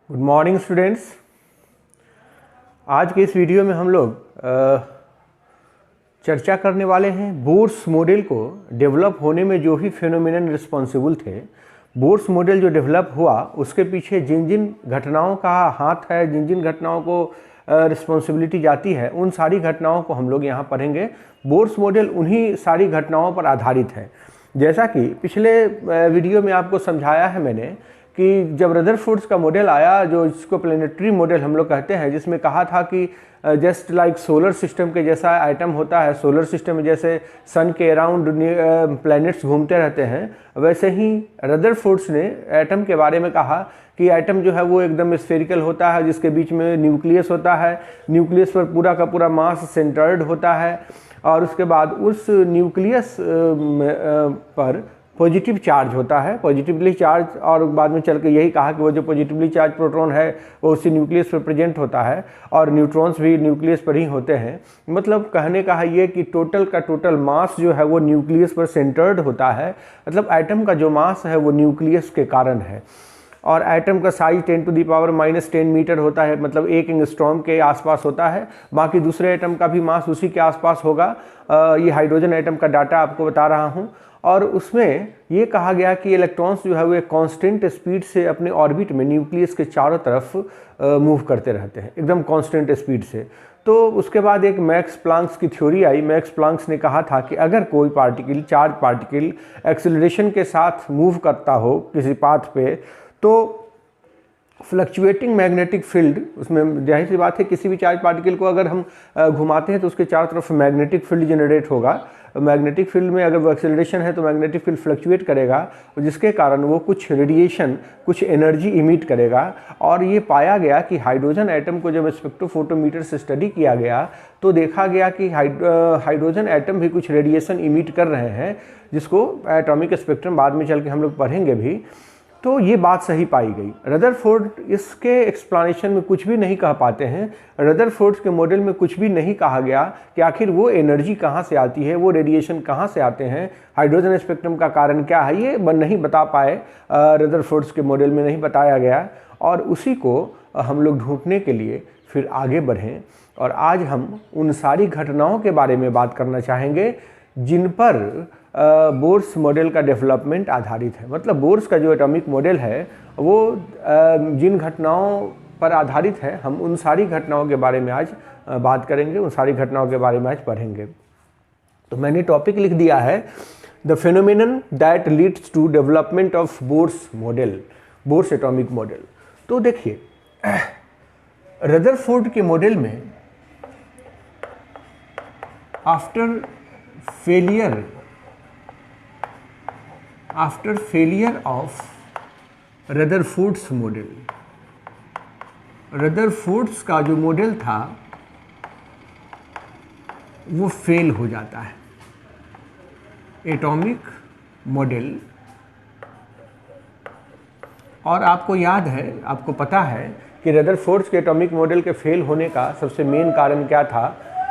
Good morning students. आज के इस वीडियो में हम लोग चर्चा करने वाले हैं बोर्स मॉडल को डेवलप होने में जो भी फेनोमेनन रिस्पॉन्सिबल थे। बोर्स मॉडल जो डेवलप हुआ उसके पीछे जिन जिन घटनाओं का हाथ है, जिन जिन घटनाओं को रिस्पॉन्सिबिलिटी जाती है, उन सारी घटनाओं को हम लोग यहाँ पढ़ेंगे। बोर्स मॉडल उन्हीं सारी घटनाओं पर आधारित है। जैसा कि पिछले वीडियो में आपको समझाया है मैंने कि जब रदरफोर्ड का मॉडल आया, जो इसको प्लेनेटरी मॉडल हम लोग कहते हैं, जिसमें कहा था कि जस्ट लाइक सोलर सिस्टम के जैसा आइटम होता है, सोलर सिस्टम में जैसे सन के अराउंड प्लैनेट्स घूमते रहते हैं, वैसे ही रदरफोर्ड ने एटम के बारे में कहा कि एटम जो है वो एकदम स्फेरिकल होता है, जिसके बीच में न्यूक्लियस होता है। न्यूक्लियस पर पूरा का पूरा मास सेंटर्ड होता है और उसके बाद उस न्यूक्लियस पर पॉजिटिव चार्ज होता है, पॉजिटिवली चार्ज, और बाद में चल के यही कहा कि वो जो पॉजिटिवली चार्ज प्रोटॉन है वो उसी न्यूक्लियस पर प्रेजेंट होता है और न्यूट्रॉन्स भी न्यूक्लियस पर ही होते हैं। मतलब कहने का है ये कि टोटल का टोटल मास जो है वो न्यूक्लियस पर सेंटर्ड होता है। मतलब एटम का जो मास है वो न्यूक्लियस के कारण है। और एटम का साइज 10⁻⁻10 मीटर होता है, मतलब 1 एंगस्ट्रॉम के आसपास होता है। बाकी दूसरे एटम का भी मास उसी के आसपास होगा। ये हाइड्रोजन एटम का डाटा आपको बता रहा हूँ। और उसमें ये कहा गया कि इलेक्ट्रॉन्स जो है वो एक कांस्टेंट स्पीड से अपने ऑर्बिट में न्यूक्लियस के चारों तरफ मूव करते रहते हैं, एकदम कांस्टेंट स्पीड से। तो उसके बाद एक मैक्स प्लांक्स की थ्योरी आई। मैक्स प्लांक्स ने कहा था कि अगर कोई पार्टिकल, चार्ज पार्टिकल एक्सेलरेशन के साथ मूव करता हो किसी पाथ पे, तो फ्लक्चुएटिंग मैग्नेटिक फील्ड, उसमें जाहिर सी बात है किसी भी चार्ज पार्टिकल को अगर हम घुमाते हैं तो उसके चारों तरफ मैग्नेटिक फील्ड जनरेट होगा। मैग्नेटिक फील्ड में अगर वो एक्सेलरेशन है तो मैग्नेटिक फील्ड फ्लक्चुएट करेगा, जिसके कारण वो कुछ रेडिएशन, कुछ एनर्जी इमिट करेगा। और ये पाया गया कि हाइड्रोजन एटम को जब स्पेक्ट्रोफोटोमीटर से स्टडी किया गया तो देखा गया कि हाइड्रोजन एटम भी कुछ रेडिएशन इमिट कर रहे हैं, जिसको एटॉमिक स्पेक्ट्रम बाद में चल के हम लोग पढ़ेंगे भी। तो ये बात सही पाई गई। रदरफोर्ड इसके एक्सप्लेनेशन में कुछ भी नहीं कह पाते हैं। रदरफोर्ड के मॉडल में कुछ भी नहीं कहा गया कि आखिर वो एनर्जी कहाँ से आती है, वो रेडिएशन कहाँ से आते हैं, हाइड्रोजन स्पेक्ट्रम का कारण क्या है, ये नहीं बता पाए। रदरफोर्ड के मॉडल में नहीं बताया गया और उसी को हम लोग ढूंढने के लिए फिर आगे बढ़ें। और आज हम उन सारी घटनाओं के बारे में बात करना चाहेंगे जिन पर बोर्स मॉडल का डेवलपमेंट आधारित है। मतलब बोर्स का जो एटॉमिक मॉडल है वो जिन घटनाओं पर आधारित है, हम उन सारी घटनाओं के बारे में आज बात करेंगे, उन सारी घटनाओं के बारे में आज पढ़ेंगे। तो मैंने टॉपिक लिख दिया है the phenomenon that leads to development of Bohr's model, Bohr's atomic model. तो देखिए, रदरफोर्ड के मॉडल में after failure of Rutherford's model, Rutherford's का जो मॉडल था वो फेल हो जाता है। एटॉमिक मॉडल, और आपको याद है, आपको पता है कि रदरफोर्ड्स के एटॉमिक मॉडल के फेल होने का सबसे मेन कारण क्या था।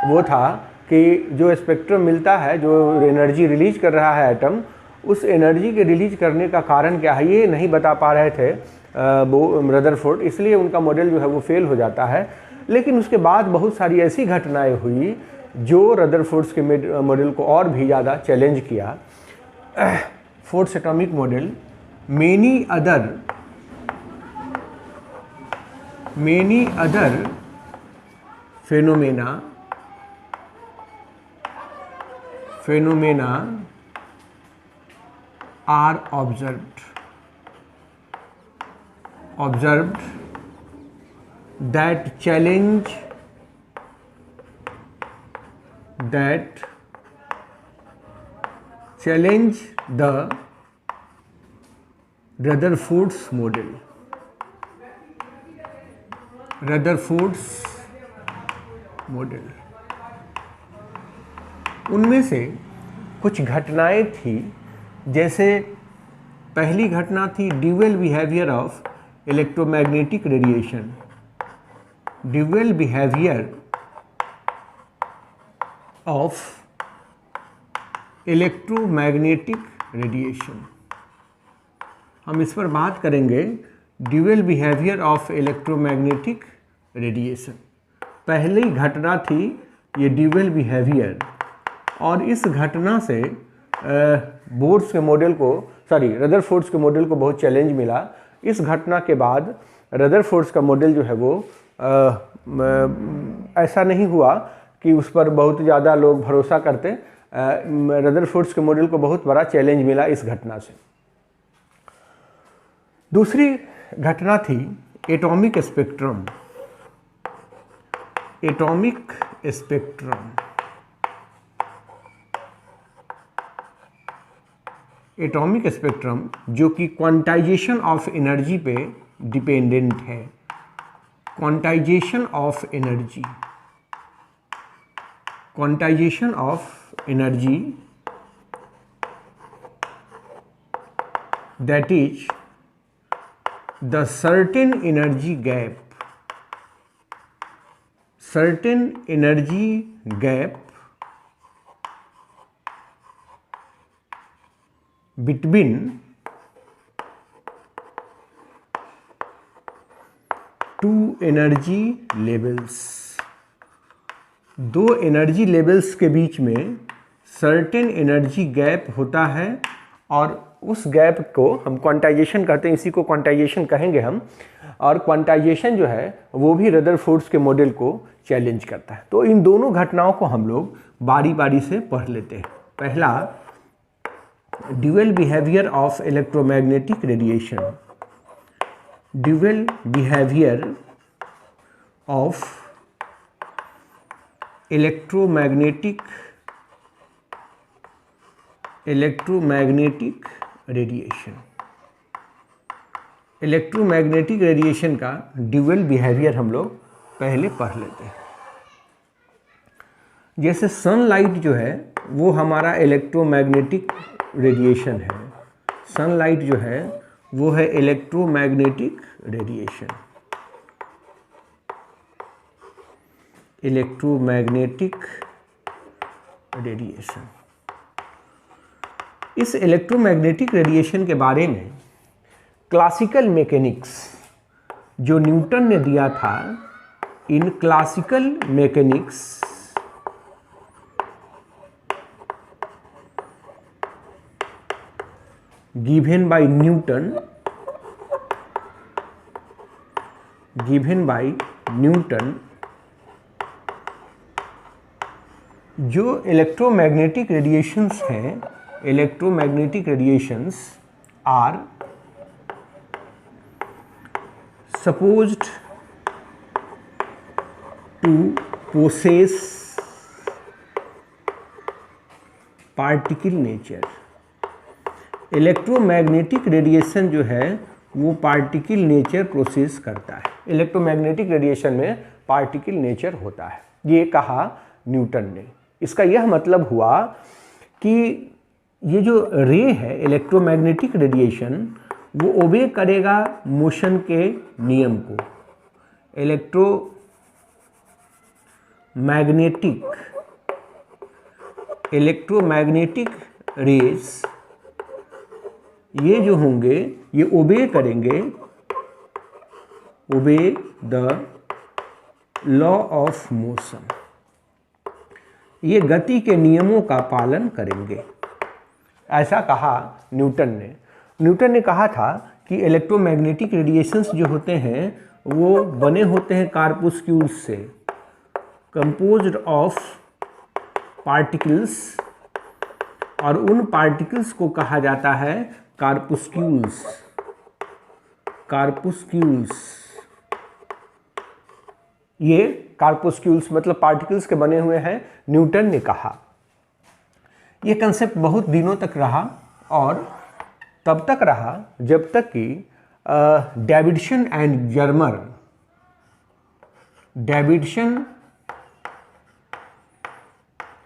वो था कि जो स्पेक्ट्रम मिलता है, जो एनर्जी रिलीज कर रहा है एटम, उस एनर्जी के रिलीज करने का कारण क्या है ये नहीं बता पा रहे थे रदरफोर्ड, इसलिए उनका मॉडल जो है वो फेल हो जाता है। लेकिन उसके बाद बहुत सारी ऐसी घटनाएं हुई जो रदरफोर्ड के मॉडल को और भी ज़्यादा चैलेंज किया। Fords atomic model many other phenomena are observed that challenge the Rutherford's model. उनमें से कुछ घटनाएं थी, जैसे पहली घटना थी dual behaviour of electromagnetic radiation. Dual behaviour of electromagnetic radiation. हम इस पर बात करेंगे, dual behaviour of electromagnetic radiation. पहली घटना थी ये ड्यूअल बिहेवियर, और इस घटना से बोर्स के मॉडल को, रदरफोर्ड के मॉडल को बहुत चैलेंज मिला। इस घटना के बाद रदरफोर्ड का मॉडल जो है वो ऐसा नहीं हुआ कि उस पर बहुत ज़्यादा लोग भरोसा करते। रदरफोर्ड के मॉडल को बहुत बड़ा चैलेंज मिला इस घटना से। दूसरी घटना थी atomic spectrum. Atomic spectrum, atomic spectrum जो कि क्वांटाइजेशन ऑफ एनर्जी पे डिपेंडेंट है। Quantization of energy, quantization of energy, that is the certain energy gap, certain energy gap between two energy levels। दो एनर्जी लेवल्स के बीच में certain energy gap होता है, और उस गैप को हम क्वांटाइजेशन कहते हैं, इसी को क्वांटाइजेशन कहेंगे हम। और क्वांटाइजेशन जो है वो भी रदरफोर्ड के मॉडल को चैलेंज करता है। तो इन दोनों घटनाओं को हम लोग बारी बारी से पढ़ लेते हैं। पहला, dual behaviour of electromagnetic radiation. Dual behaviour of electromagnetic radiation. Electromagnetic radiation का ड्यूअल बिहेवियर हम लोग पहले पढ़ लेते हैं। जैसे सनलाइट जो है वो हमारा इलेक्ट्रोमैग्नेटिक रेडिएशन है। सनलाइट जो है वो है इलेक्ट्रोमैग्नेटिक रेडिएशन। Electromagnetic radiation. इस इलेक्ट्रोमैग्नेटिक रेडिएशन के बारे में क्लासिकल मैकेनिक्स जो न्यूटन ने दिया था, in classical mechanics given by Newton, जो इलेक्ट्रोमैग्नेटिक रेडिएशंस हैं, electromagnetic radiations are supposed to possess particle nature। Electromagnetic radiation जो है वो पार्टिकल नेचर प्रोसेस करता है। इलेक्ट्रोमैग्नेटिक रेडिएशन में पार्टिकल नेचर होता है, ये कहा न्यूटन ने। इसका यह मतलब हुआ कि ये जो रे है इलेक्ट्रोमैग्नेटिक रेडिएशन, वो ओबे करेगा मोशन के नियम को। इलेक्ट्रोमैग्नेटिक रेज ये जो होंगे ये ओबे करेंगे, obey the law of motion, ये गति के नियमों का पालन करेंगे, ऐसा कहा न्यूटन ने। न्यूटन ने कहा था कि इलेक्ट्रोमैग्नेटिक रेडिएशंस जो होते हैं वो बने होते हैं कार्पुस्क्यूल्स से, कंपोज्ड ऑफ पार्टिकल्स, और उन पार्टिकल्स को कहा जाता है कार्पुस्क्यूल्स। कार्पुस्क्यूल्स, ये कार्पुस्क्यूल्स मतलब पार्टिकल्स के बने हुए हैं, न्यूटन ने कहा। ये कंसेप्ट बहुत दिनों तक रहा, और तब तक रहा जब तक कि Davidson and Germer, Davidson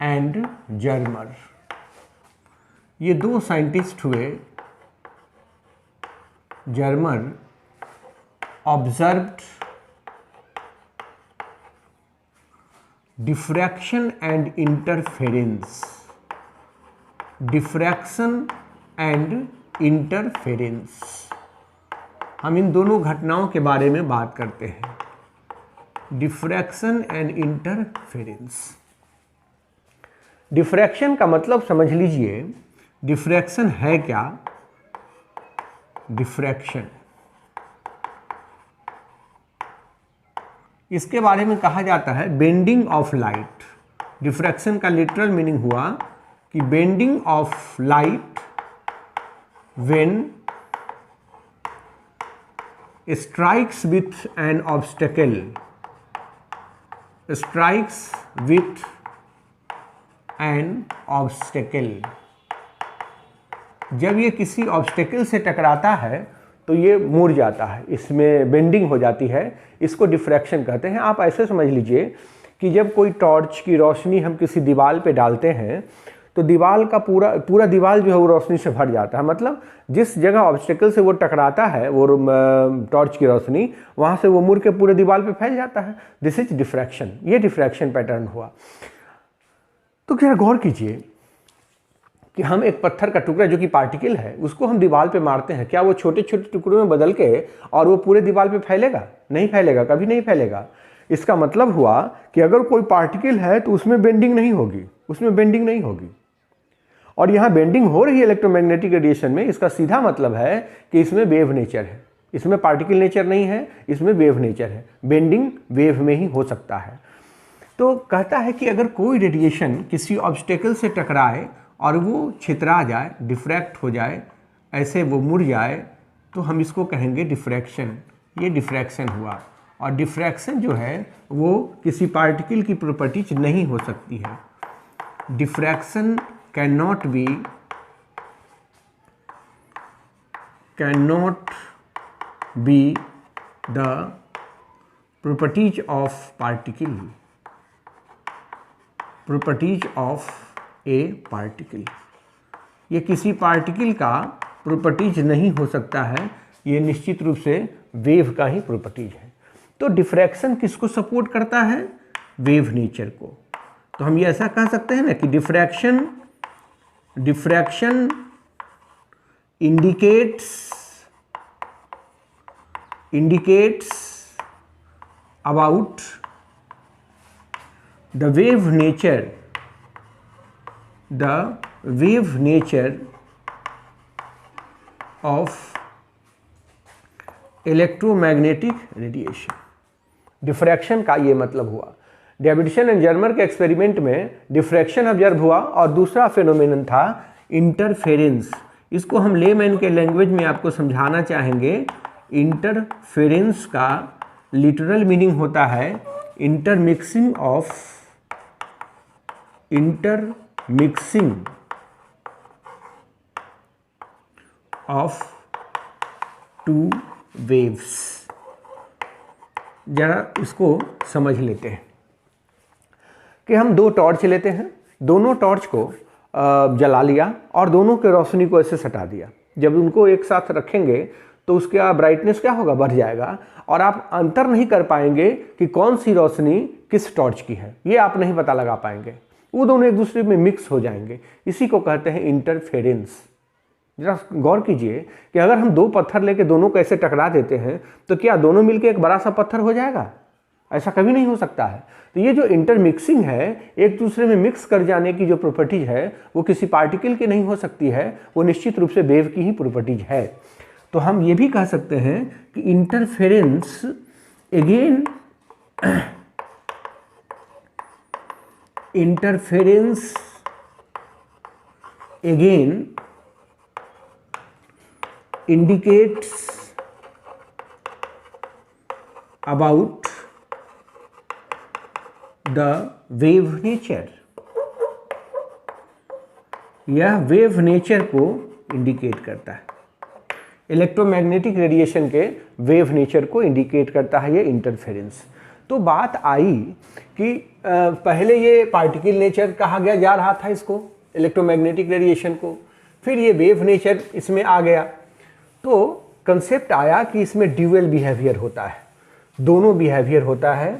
and Germer, ये दो साइंटिस्ट हुए। Germer observed diffraction and interference, diffraction and interference, हम इन दोनों घटनाओं के बारे में बात करते हैं। Diffraction and interference. डिफ्रैक्शन का मतलब समझ लीजिए, डिफ्रैक्शन है क्या? डिफ्रैक्शन, इसके बारे में कहा जाता है बेंडिंग ऑफ लाइट। डिफ्रैक्शन का लिटरल मीनिंग हुआ कि bending of light when strikes with an obstacle, strikes with an obstacle. जब ये किसी ऑब्स्टेकल से टकराता है तो ये मुड़ जाता है, इसमें बेंडिंग हो जाती है, इसको डिफ्रैक्शन कहते हैं। आप ऐसे समझ लीजिए कि जब कोई टॉर्च की रोशनी हम किसी दीवार पे डालते हैं तो दीवार का पूरा दीवार जो है वो रोशनी से भर जाता है। मतलब जिस जगह ऑब्स्टेकल से वो टकराता है वो टॉर्च की रोशनी, वहाँ से वो मुड़ के पूरे दीवार पे फैल जाता है। दिस इज डिफ्रैक्शन, ये डिफ्रैक्शन पैटर्न हुआ। तो क्या गौर कीजिए कि हम एक पत्थर का टुकड़ा जो कि पार्टिकल है उसको हम दीवार पे मारते हैं, क्या वो छोटे छोटे टुकड़ों में बदल के और वो पूरे दीवार पे फैलेगा? नहीं फैलेगा, कभी नहीं फैलेगा। इसका मतलब हुआ कि अगर कोई पार्टिकल है तो उसमें बेंडिंग नहीं होगी, उसमें बेंडिंग नहीं होगी। और यहाँ बेंडिंग हो रही है इलेक्ट्रोमैग्नेटिक रेडिएशन में, इसका सीधा मतलब है कि इसमें वेव नेचर है, इसमें पार्टिकल नेचर नहीं है, इसमें वेव नेचर है। बेंडिंग वेव में ही हो सकता है। तो कहता है कि अगर कोई रेडिएशन किसी ऑब्स्टेकल से टकराए और वो छितरा जाए, डिफ्रैक्ट हो जाए, ऐसे वो मुड़ जाए, तो हम इसको कहेंगे डिफ्रैक्शन। ये डिफ्रैक्शन हुआ। और डिफ्रैक्शन जो है वो किसी पार्टिकल की प्रॉपर्टीज नहीं हो सकती है। Diffraction can not be the properties of particle, properties of A particle. ये किसी पार्टिकल का प्रॉपर्टीज नहीं हो सकता है, ये निश्चित रूप से वेव का ही प्रॉपर्टीज है। तो डिफ्रैक्शन किसको सपोर्ट करता है? वेव नेचर को। तो हम ये ऐसा कह सकते हैं ना कि diffraction indicates about the wave nature of electromagnetic radiation. Diffraction का ये मतलब हुआ। डेविडसन एंड जर्मर के एक्सपेरिमेंट में डिफ्रैक्शन ऑब्जर्व हुआ और दूसरा फेनोमेनन था इंटरफेरेंस। इसको हम लेमैन के लैंग्वेज में आपको समझाना चाहेंगे। इंटरफेरेंस का लिटरल मीनिंग होता है इंटरमिक्सिंग ऑफ टू वेव्स। जरा इसको समझ लेते हैं कि हम दो टॉर्च लेते हैं, दोनों टॉर्च को जला लिया और दोनों के रोशनी को ऐसे सटा दिया। जब उनको एक साथ रखेंगे तो उसका ब्राइटनेस क्या होगा? बढ़ जाएगा और आप अंतर नहीं कर पाएंगे कि कौन सी रोशनी किस टॉर्च की है, ये आप नहीं पता लगा पाएंगे। वो दोनों एक दूसरे में मिक्स हो जाएंगे। इसी को कहते हैं इंटरफेरेंस। जरा गौर कीजिए कि अगर हम दो पत्थर लेके दोनों को ऐसे टकरा देते हैं तो क्या दोनों मिलकर एक बड़ा सा पत्थर हो जाएगा? ऐसा कभी नहीं हो सकता है। तो ये जो इंटरमिक्सिंग है, एक दूसरे में मिक्स कर जाने की जो प्रॉपर्टीज है वो किसी पार्टिकल की नहीं हो सकती है, वो निश्चित रूप से वेव की ही प्रॉपर्टीज है। तो हम ये भी कह सकते हैं कि interference again indicates about the wave nature। यह वेव नेचर को इंडिकेट करता है। इलेक्ट्रोमैग्नेटिक रेडिएशन के वेव नेचर को इंडिकेट करता है ये इंटरफेरेंस। तो बात आई कि पहले ये पार्टिकल नेचर कहा जा रहा था इसको, इलेक्ट्रोमैग्नेटिक रेडिएशन को, फिर ये वेव नेचर इसमें आ गया। तो कंसेप्ट आया कि इसमें ड्यूअल बिहेवियर होता है, दोनों बिहेवियर होता है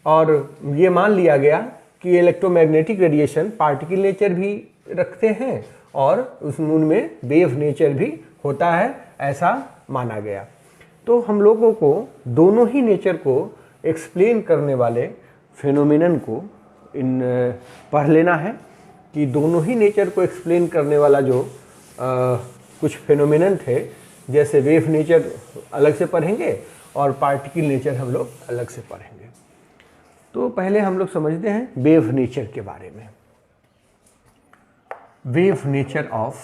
और ये मान लिया गया कि इलेक्ट्रोमैग्नेटिक रेडिएशन पार्टिकल नेचर भी रखते हैं और उनमें वेव नेचर भी होता है, ऐसा माना गया। तो हम लोगों को दोनों ही नेचर को एक्सप्लेन करने वाले फिनोमिनन को पढ़ लेना है कि दोनों ही नेचर को एक्सप्लेन करने वाला जो कुछ फिनोमिनन थे, जैसे वेव नेचर अलग से पढ़ेंगे और पार्टिकल नेचर हम लोग अलग से पढ़ेंगे। तो पहले हम लोग समझते हैं वेव नेचर के बारे में। Wave nature of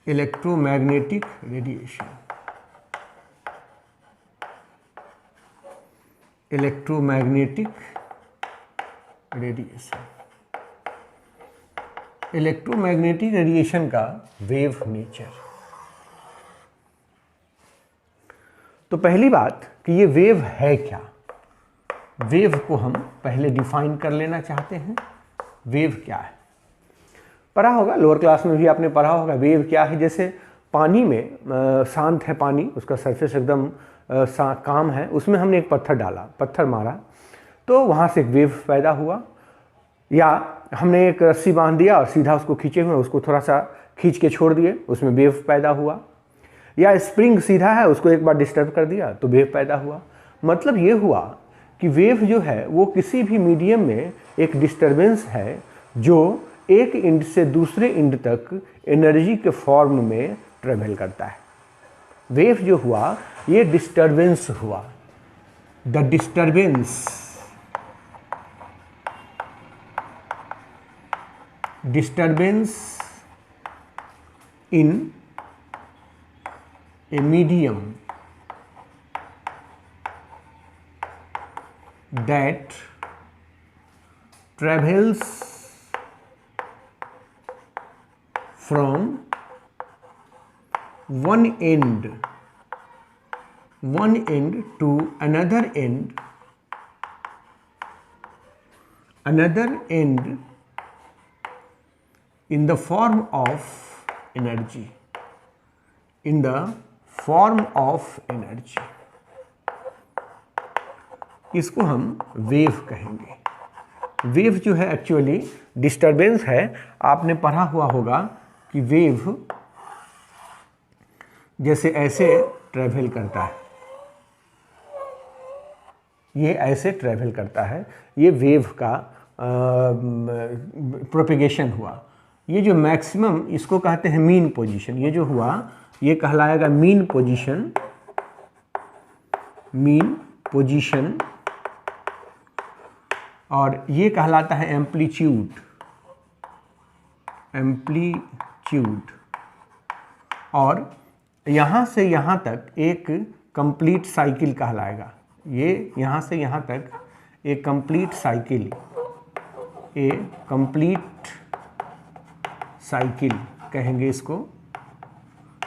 electromagnetic radiation. Electromagnetic radiation का वेव नेचर। तो पहली बात कि ये वेव है क्या। वेव को हम पहले डिफाइन कर लेना चाहते हैं। वेव क्या है, पढ़ा होगा, लोअर क्लास में भी आपने पढ़ा होगा। वेव क्या है, जैसे पानी में शांत है पानी, उसका सरफेस एकदम काम है, उसमें हमने एक पत्थर डाला, पत्थर मारा तो वहाँ से एक वेव पैदा हुआ। या हमने एक रस्सी बांध दिया और सीधा उसको खींचे हुए उसको थोड़ा सा खींच के छोड़ दिए, उसमें वेव पैदा हुआ। या स्प्रिंग सीधा है, उसको एक बार डिस्टर्ब कर दिया तो वेव पैदा हुआ। मतलब ये हुआ कि वेव जो है वो किसी भी मीडियम में एक डिस्टर्बेंस है जो एक एंड से दूसरे एंड तक एनर्जी के फॉर्म में ट्रेवल करता है। वेव जो हुआ ये डिस्टर्बेंस हुआ। The disturbance in a medium that travels from one end to another end in the form of energy, इसको हम वेव कहेंगे। वेव जो है एक्चुअली डिस्टर्बेंस है। आपने पढ़ा हुआ होगा कि वेव जैसे ऐसे ट्रैवल करता है, ये ऐसे ट्रैवल करता है, ये वेव का प्रोपेगेशन हुआ। ये जो मैक्सिमम, इसको कहते हैं मीन पोजीशन। ये जो हुआ ये कहलाएगा मीन पोजीशन, और ये कहलाता है एम्पलीट्यूड। और यहाँ से यहाँ तक एक कंप्लीट साइकिल कहलाएगा। ये यहाँ से यहाँ तक एक कंप्लीट साइकिल, कहेंगे इसको।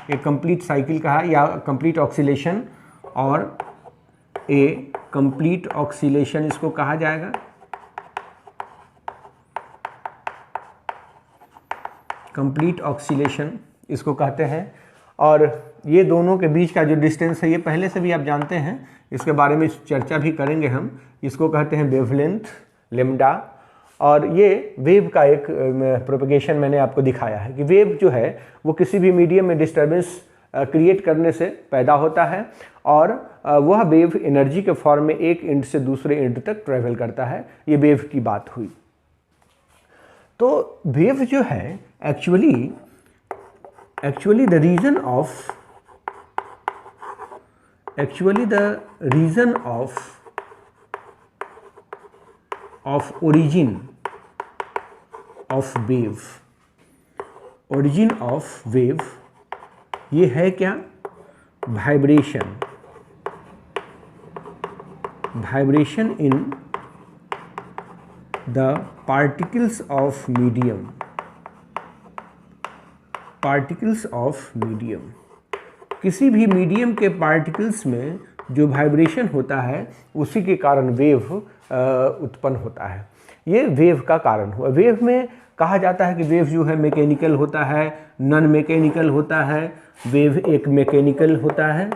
एक कंप्लीट साइकिल कहा या कंप्लीट ऑक्सीलेशन, और ए कंप्लीट ऑक्सीलेशन इसको कहा जाएगा। कंप्लीट ऑक्सीलेशन इसको कहते हैं। और ये दोनों के बीच का जो डिस्टेंस है ये पहले से भी आप जानते हैं, इसके बारे में चर्चा भी करेंगे हम। इसको कहते हैं वेवलेंथ, लेम्डा। और ये वेव का एक प्रोपेगेशन मैंने आपको दिखाया है कि वेव जो है वो किसी भी मीडियम में डिस्टर्बेंस क्रिएट करने से पैदा होता है, और वह वेव एनर्जी के फॉर्म में एक एंड से दूसरे एंड तक ट्रैवल करता है। ये वेव की बात हुई। तो वेव जो है actually the reason of origin of wave ये है क्या, vibration in the particles of medium. किसी भी मीडियम के पार्टिकल्स में जो वाइब्रेशन होता है उसी के कारण वेव उत्पन्न होता है। ये वेव का कारण हुआ। वेव में कहा जाता है कि वेव जो है मैकेनिकल होता है, नॉन मैकेनिकल होता है। वेव एक मैकेनिकल होता है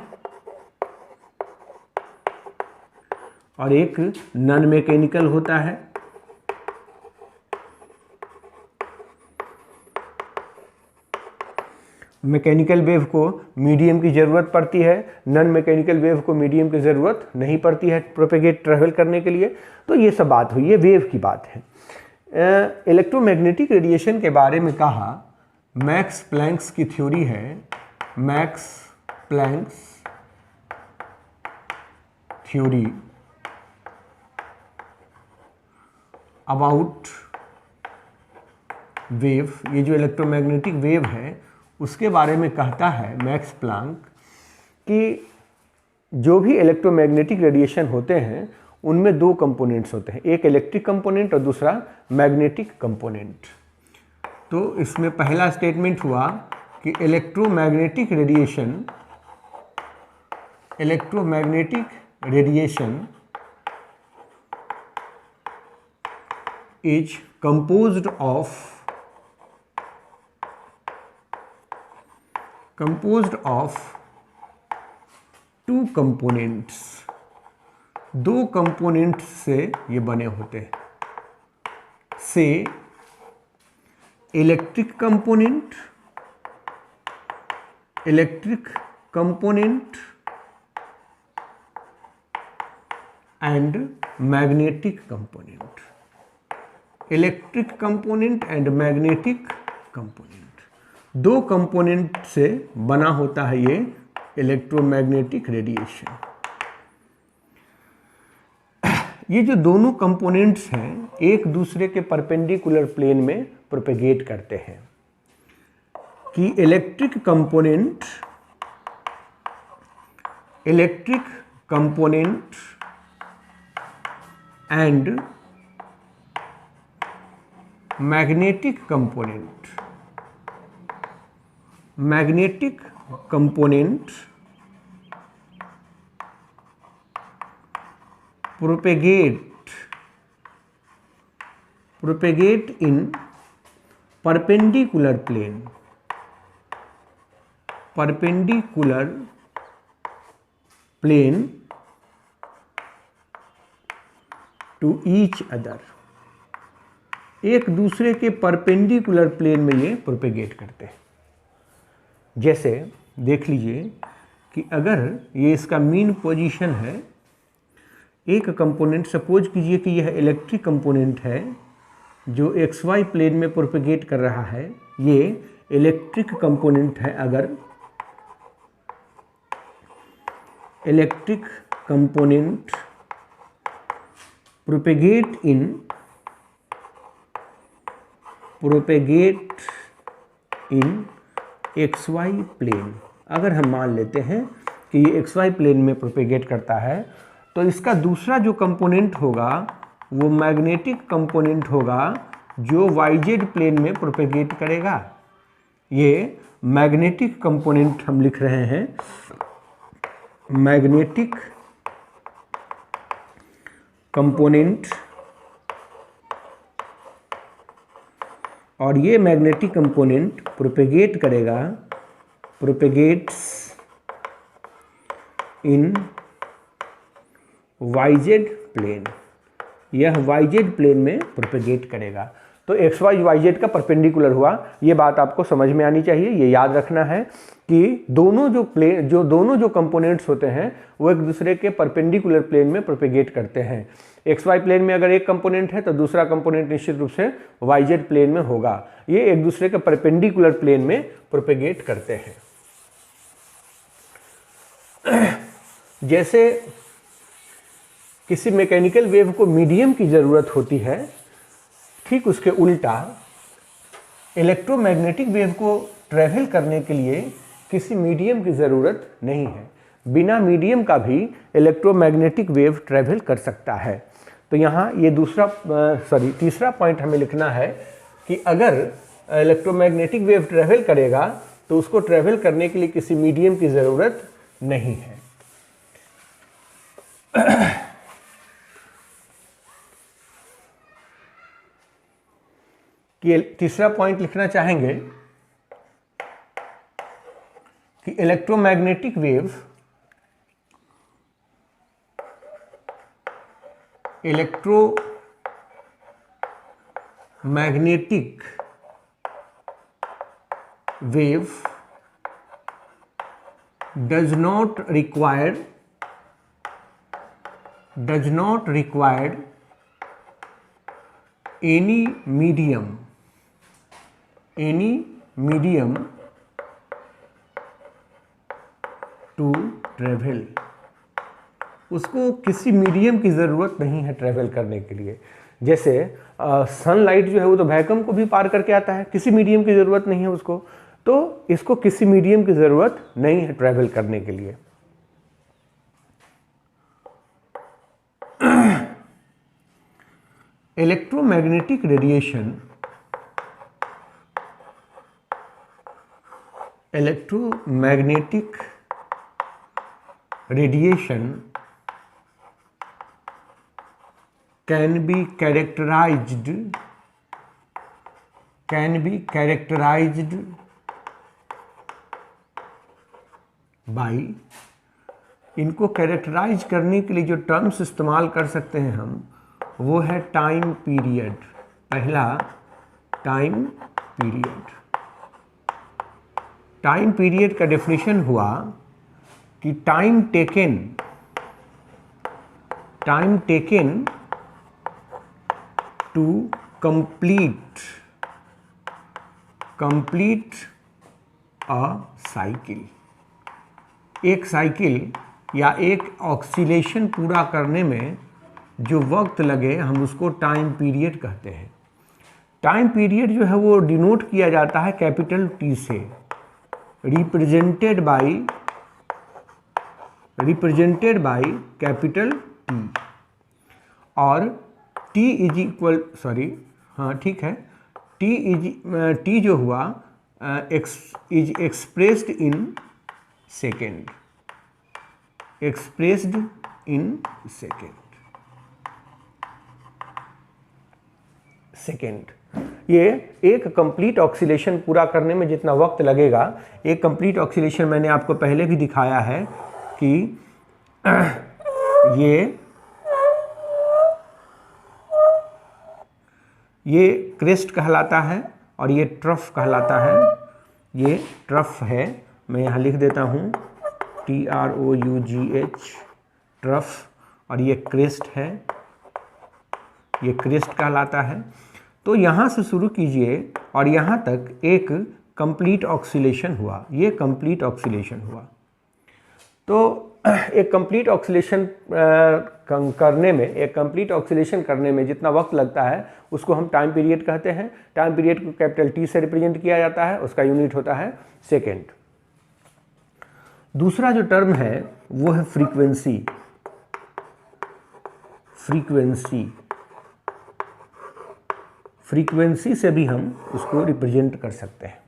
और एक नॉन मैकेनिकल होता है। मैकेनिकल वेव को मीडियम की ज़रूरत पड़ती है, नॉन मैकेनिकल वेव को मीडियम की ज़रूरत नहीं पड़ती है प्रोपेगेट ट्रैवल करने के लिए। तो ये सब बात हुई, ये वेव की बात है। इलेक्ट्रोमैग्नेटिक रेडिएशन के बारे में कहा, मैक्स प्लैंक्स की थ्योरी है, Max Planck's theory about wave. ये जो इलेक्ट्रोमैग्नेटिक वेव है उसके बारे में कहता है मैक्स प्लैंक कि जो भी इलेक्ट्रोमैग्नेटिक रेडिएशन होते हैं उनमें दो कंपोनेंट्स होते हैं, एक इलेक्ट्रिक कंपोनेंट और दूसरा मैग्नेटिक कंपोनेंट। तो इसमें पहला स्टेटमेंट हुआ कि electromagnetic radiation is composed of two components, दो कंपोनेंट्स से ये बने होते हैं, से electric component and magnetic component, electric component and magnetic component. दो कंपोनेंट से बना होता है ये इलेक्ट्रोमैग्नेटिक रेडिएशन। ये जो दोनों कंपोनेंट्स हैं एक दूसरे के परपेंडिकुलर प्लेन में प्रोपेगेट करते हैं कि electric component and magnetic component propagate in perpendicular plane to each other। एक दूसरे के परपेंडिकुलर प्लेन में ये प्रोपेगेट करते हैं। जैसे देख लीजिए कि अगर ये इसका मीन पोजीशन है, एक कंपोनेंट, सपोज कीजिए कि यह इलेक्ट्रिक कंपोनेंट है जो XY प्लेन में प्रोपेगेट कर रहा है, ये इलेक्ट्रिक कंपोनेंट है। अगर इलेक्ट्रिक कंपोनेंट प्रोपेगेट इन XY प्लेन, अगर हम मान लेते हैं कि ये XY प्लेन में प्रोपेगेट करता है, तो इसका दूसरा जो कंपोनेंट होगा वो मैग्नेटिक कंपोनेंट होगा जो YZ प्लेन में प्रोपेगेट करेगा। ये मैग्नेटिक कंपोनेंट हम लिख रहे हैं, मैग्नेटिक कंपोनेंट, और ये मैग्नेटिक कंपोनेंट प्रोपेगेट्स इन YZ प्लेन, यह YZ प्लेन में प्रोपेगेट करेगा। तो XY YZ का परपेंडिकुलर हुआ, ये बात आपको समझ में आनी चाहिए। ये याद रखना है कि दोनों जो कंपोनेंट्स होते हैं वो एक दूसरे के परपेंडिकुलर प्लेन में प्रोपेगेट करते हैं। XY प्लेन में अगर एक कंपोनेंट है तो दूसरा कंपोनेंट निश्चित रूप से YZ प्लेन में होगा। ये एक दूसरे के परपेंडिकुलर प्लेन में प्रोपेगेट करते हैं। जैसे किसी मैकेनिकल वेव को मीडियम की ज़रूरत होती है, ठीक उसके उल्टा इलेक्ट्रोमैग्नेटिक वेव को ट्रैवल करने के लिए किसी मीडियम की ज़रूरत नहीं है। बिना मीडियम का भी इलेक्ट्रोमैग्नेटिक वेव ट्रैवल कर सकता है। तो यहाँ ये तीसरा पॉइंट हमें लिखना है कि अगर इलेक्ट्रोमैग्नेटिक वेव ट्रैवल करेगा तो उसको ट्रैवल करने के लिए किसी मीडियम की ज़रूरत नहीं है। कि तीसरा पॉइंट लिखना चाहेंगे कि electromagnetic wave does not require any medium to travel। उसको किसी मीडियम की ज़रूरत नहीं है ट्रैवल करने के लिए। जैसे सनलाइट जो है वो तो वैक्यूम को भी पार करके आता है, किसी मीडियम की ज़रूरत नहीं है उसको, तो इसको किसी मीडियम की ज़रूरत नहीं है ट्रैवल करने के लिए। Electromagnetic radiation can be characterized by, इनको कैरेक्टराइज करने के लिए जो टर्म्स इस्तेमाल कर सकते हैं हम, वो है टाइम पीरियड। पहला टाइम पीरियड का डेफिनेशन हुआ कि time taken to complete a cycle. एक साइकिल या एक ऑक्सीलेशन पूरा करने में जो वक्त लगे हम उसको टाइम पीरियड कहते हैं। टाइम पीरियड जो है वो डिनोट किया जाता है कैपिटल टी से, रिप्रेजेंटेड बाई कैपिटल टी, और टी इज इक्वल ठीक है, टी जो हुआ इज एक्सप्रेस्ड इन सेकेंड, ये एक कंप्लीट ऑक्सीलेशन पूरा करने में जितना वक्त लगेगा, एक कंप्लीट ऑक्सीलेशन मैंने आपको पहले भी दिखाया है कि ये क्रेस्ट कहलाता है और ये ट्रफ कहलाता है। ये ट्रफ है, मैं यहाँ लिख देता हूँ TROUGH, ट्रफ, और ये क्रेस्ट है, ये क्रेस्ट कहलाता है। तो यहाँ से शुरू कीजिए और यहाँ तक एक कंप्लीट ऑक्सीलेशन हुआ, ये कंप्लीट ऑक्सीलेशन हुआ। तो एक कंप्लीट ऑक्सीलेशन करने में जितना वक्त लगता है उसको हम टाइम पीरियड कहते हैं। टाइम पीरियड को कैपिटल टी से रिप्रेजेंट किया जाता है, उसका यूनिट होता है सेकेंड। दूसरा जो टर्म है वो है फ्रीक्वेंसी। फ्रीक्वेंसी से भी हम उसको रिप्रेजेंट कर सकते हैं।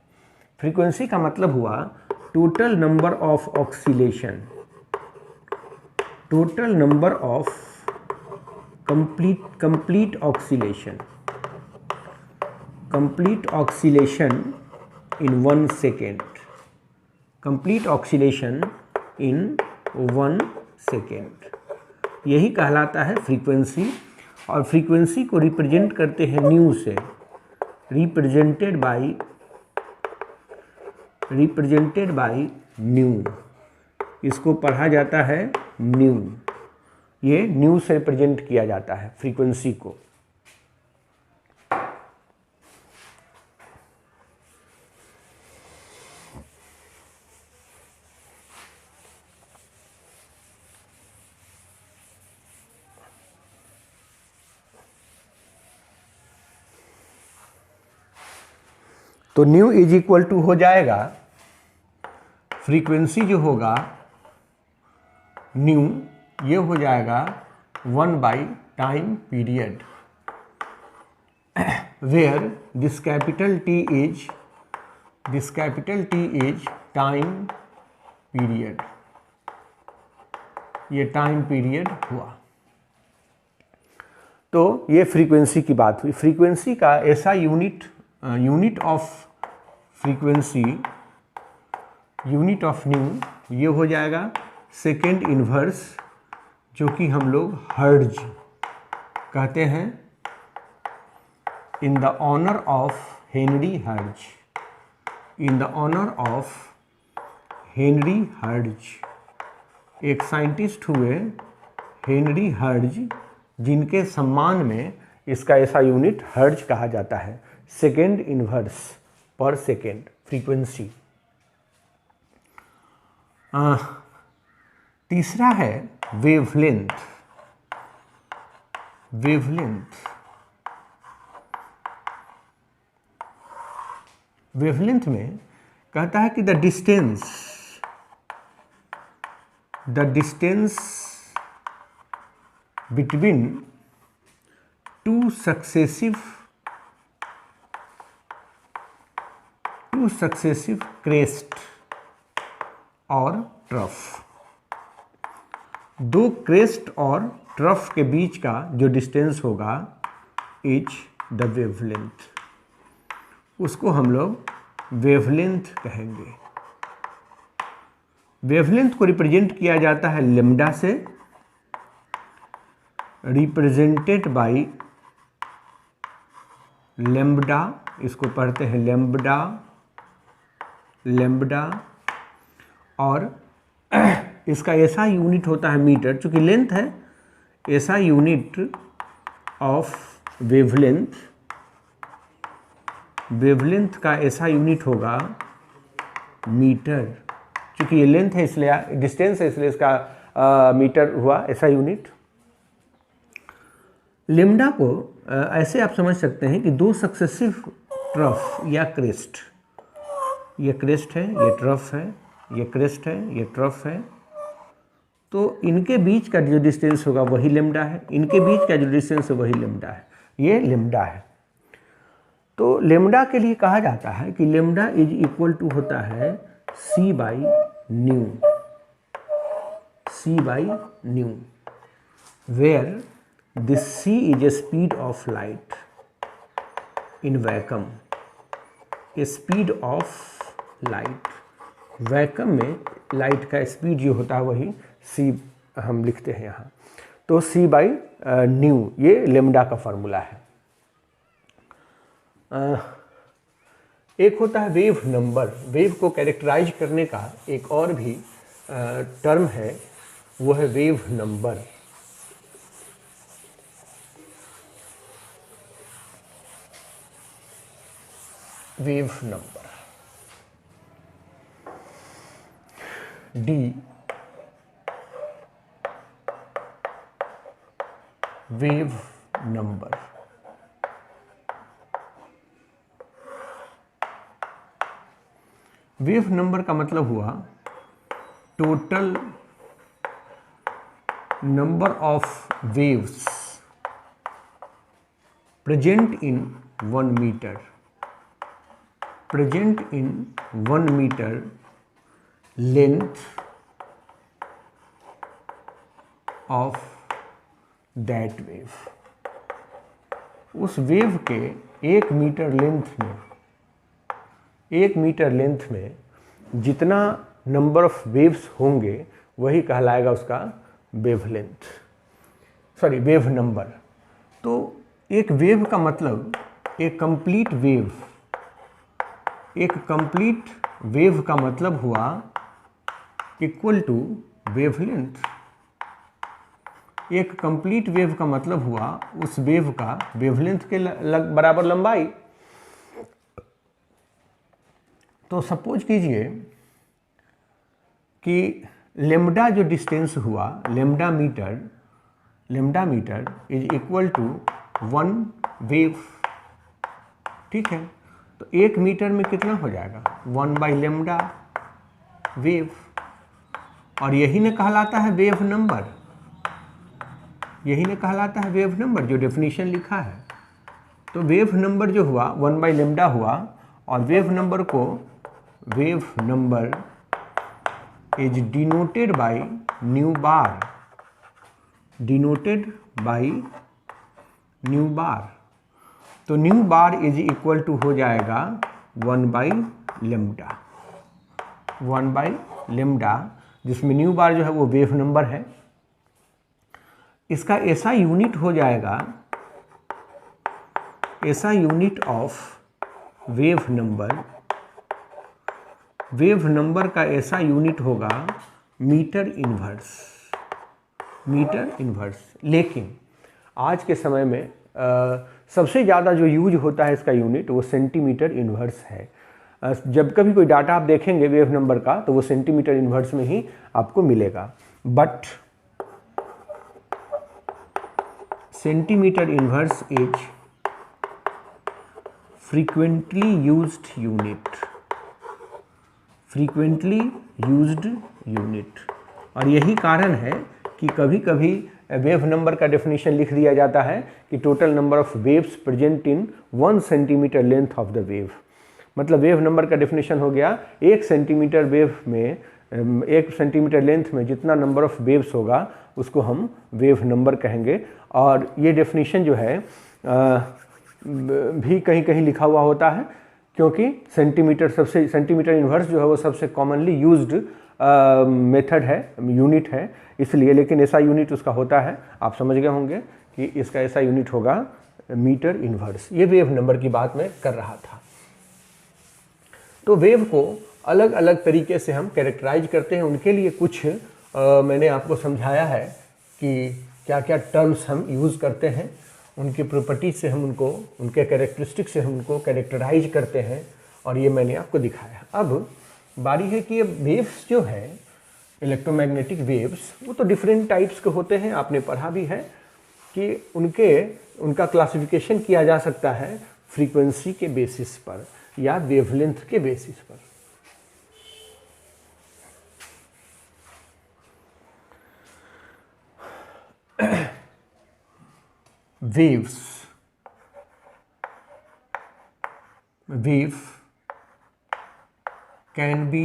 फ्रीक्वेंसी का मतलब हुआ total number of oscillation, total number of complete oscillation in 1 second, complete oscillation in 1 second, यही कहलाता है फ्रीक्वेंसी। और फ्रीक्वेंसी को रिप्रेजेंट करते हैं न्यू से, रिप्रेजेंटेड बाई न्यू, इसको पढ़ा जाता है न्यू, ये न्यू से रिप्रेजेंट किया जाता है फ्रीक्वेंसी को। तो न्यू इज इक्वल टू हो जाएगा, फ्रीक्वेंसी जो होगा न्यू, ये हो जाएगा 1 by time period, where this capital T is time period, ये टाइम पीरियड हुआ। तो ये फ्रीक्वेंसी की बात हुई। फ्रीक्वेंसी का ऐसा unit unit of frequency, unit of new, ये हो जाएगा सेकेंड इन्वर्स, जो कि हम लोग हर्ट्ज कहते हैं, in the honour of Henry Hertz, in the honour of Henry Hertz. एक साइंटिस्ट हुए हेनरी हर्ट्ज, जिनके सम्मान में इसका ऐसा यूनिट हर्ट्ज कहा जाता है, सेकेंड इन्वर्स पर सेकेंड फ्रीक्वेंसी। तीसरा है वेवलेंथ। वेवलेंथ, वेवलेंथ में कहता है कि the distance between two successive crest और ट्रफ, दो क्रेस्ट और ट्रफ के बीच का जो डिस्टेंस होगा इज द वेवलेंथ, उसको हम लोग वेवलेंथ कहेंगे। वेवलेंथ को रिप्रेजेंट किया जाता है लेम्डा से, रिप्रेजेंटेड बाय लेम्बडा, इसको पढ़ते हैं लेम्बडा, लेम्बडा, और इसका ऐसा यूनिट होता है मीटर, चूँकि लेंथ है, ऐसा यूनिट ऑफ वेवलेंथ, वेवलेंथ का ऐसा यूनिट होगा मीटर, चूँकि ये लेंथ है इसलिए, डिस्टेंस है इसलिए इसका मीटर हुआ ऐसा यूनिट। लेम्डा को ऐसे आप समझ सकते हैं कि दो सक्सेसिव ट्रफ या क्रेस्ट, ये क्रेस्ट है, ये ट्रफ है, ये क्रेस्ट है, ये ट्रफ है, तो इनके बीच का जो डिस्टेंस होगा वही लेम्डा है, इनके बीच का जो डिस्टेंस है वही लेम्डा है, ये लेम्डा है। तो लेम्डा के लिए कहा जाता है कि लेम्डा इज इक्वल टू होता है c by nu, c by nu, where this c is a speed of light in vacuum, a speed of light, vacuum में लाइट का स्पीड जो होता है वही c हम लिखते हैं यहाँ, तो c बाई न्यू ये लेम्डा का फार्मूला है। एक होता है वेव नंबर, वेव को कैरेक्टराइज करने का एक और भी टर्म है, वो है wave number. Wave number D, wave number, wave number का मतलब हुआ total number of waves present in 1 metre, present in 1 metre length of that wave. उस वेव के 1 मीटर लेंथ में, 1 मीटर लेंथ में जितना नंबर ऑफ वेव्स होंगे वही कहलाएगा उसका वेवलेंथ, सॉरी वेव नंबर। तो एक वेव का मतलब एक कंप्लीट वेव, एक कंप्लीट वेव का मतलब हुआ इक्वल टू वेवलेंथ। एक कंप्लीट वेव का मतलब हुआ उस वेव का वेवलेंथ के बराबर लंबाई। तो सपोज कीजिए कि लेम्डा जो डिस्टेंस हुआ, lambda metre is equal to 1 wave, ठीक है। तो 1 मीटर में कितना हो जाएगा 1 बाई लेम्डा वेव, और यही ने कहलाता है वेव नंबर, यही ने कहलाता है वेव नंबर जो डेफिनेशन लिखा है। तो वेव नंबर जो हुआ 1 बाई लेम्डा हुआ, और वेव नंबर को, wave number is denoted by nu bar, denoted by nu bar. तो nu bar is equal to हो जाएगा 1/λ, 1/λ, जिसमें न्यू बार जो है वो वेव नंबर है। इसका ऐसा यूनिट हो जाएगा, ऐसा यूनिट ऑफ वेव नंबर का ऐसा यूनिट होगा मीटर इन्वर्स, मीटर इन्वर्स। लेकिन आज के समय में सबसे ज़्यादा जो यूज होता है इसका यूनिट वो सेंटीमीटर इन्वर्स है। जब कभी कोई डाटा आप देखेंगे वेव नंबर का तो वो सेंटीमीटर इन्वर्स में ही आपको मिलेगा। But centimetre inverse is frequently used unit, frequently used unit. और यही कारण है कि कभी कभी वेव नंबर का डेफिनेशन लिख दिया जाता है कि total number of waves present in 1 centimetre length of the wave. मतलब वेव नंबर का डेफिनेशन हो गया 1 सेंटीमीटर वेव में, 1 सेंटीमीटर लेंथ में जितना नंबर ऑफ वेव्स होगा उसको हम वेव नंबर कहेंगे। और ये डेफिनेशन जो है भी कहीं कहीं लिखा हुआ होता है, क्योंकि सेंटीमीटर इन्वर्स जो है वो सबसे कॉमनली यूज्ड मेथड है, यूनिट है इसलिए। लेकिन ऐसा यूनिट उसका होता है, आप समझ गए होंगे कि इसका ऐसा यूनिट होगा मीटर इन्वर्स। ये वेव नंबर की बात मैं कर रहा था। तो वेव को अलग अलग तरीके से हम कैरेक्टराइज करते हैं, उनके लिए कुछ मैंने आपको समझाया है कि क्या क्या टर्म्स हम यूज़ करते हैं, उनकी प्रॉपर्टी से हम उनको, उनके कैरेक्टरिस्टिक से हम उनको कैरेक्टराइज करते हैं, और ये मैंने आपको दिखाया। अब बारी है कि ये वेव्स जो है, इलेक्ट्रोमैग्नेटिक वेव्स, वो तो डिफरेंट टाइप्स के होते हैं, आपने पढ़ा भी है कि उनका क्लासिफिकेशन किया जा सकता है फ्रीक्वेंसी के बेसिस पर या वेवलेंथ के बेसिस पर। wave can be